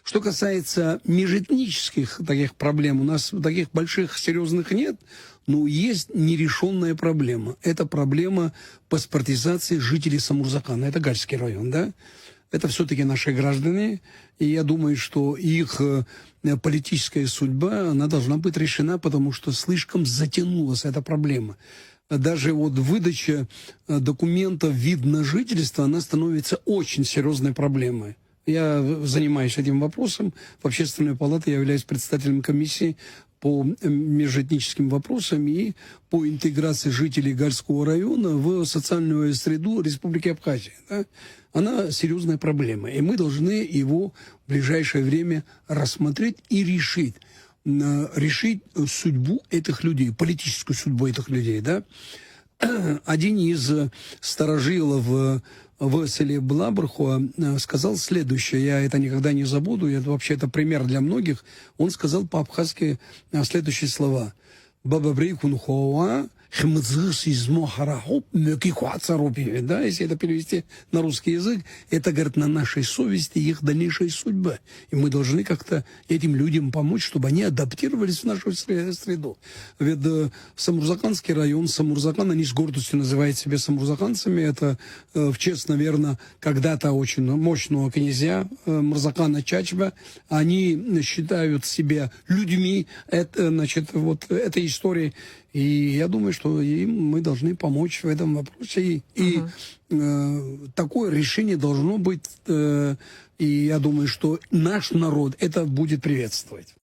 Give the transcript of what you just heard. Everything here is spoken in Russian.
Что касается межэтнических таких проблем, у нас таких больших, серьезных нет, но есть нерешенная проблема. Это проблема паспортизации жителей Самурзакана. Это Гальский район, да? Это все-таки наши граждане, и я думаю, что их политическая судьба, она должна быть решена, потому что слишком затянулась эта проблема. Даже вот выдача документов вид на жительство, она становится очень серьезной проблемой. Я занимаюсь этим вопросом. В Общественной палате я являюсь председателем комиссии по межэтническим вопросам и по интеграции жителей Гальского района в социальную среду Республики Абхазия. Да? Она серьезная проблема, и мы должны его в ближайшее время рассмотреть и решить судьбу этих людей, политическую судьбу этих людей. Да? Один из старожилов в селе Блабрхуа сказал следующее, я это никогда не забуду, это вообще это пример для многих. Он сказал по-абхазски следующие слова. «Бабабрей кунхоа хмцгыс измо харахоп мёки куацаропи». Да, если это перевести на русский язык, это, говорит, на нашей совести их дальнейшая судьба. И мы должны как-то этим людям помочь, чтобы они адаптировались в нашу среду. Ведь Самурзаканский район, Самурзакан, они с гордостью называют себя самурзаканцами. Это в честь, наверное, когда-то очень мощного князя Мурзакана Чачба. Они считают себя людьми значит, вот этой истории. И я думаю, что им мы должны помочь в этом вопросе. И такое решение должно быть. И я думаю, что наш народ это будет приветствовать.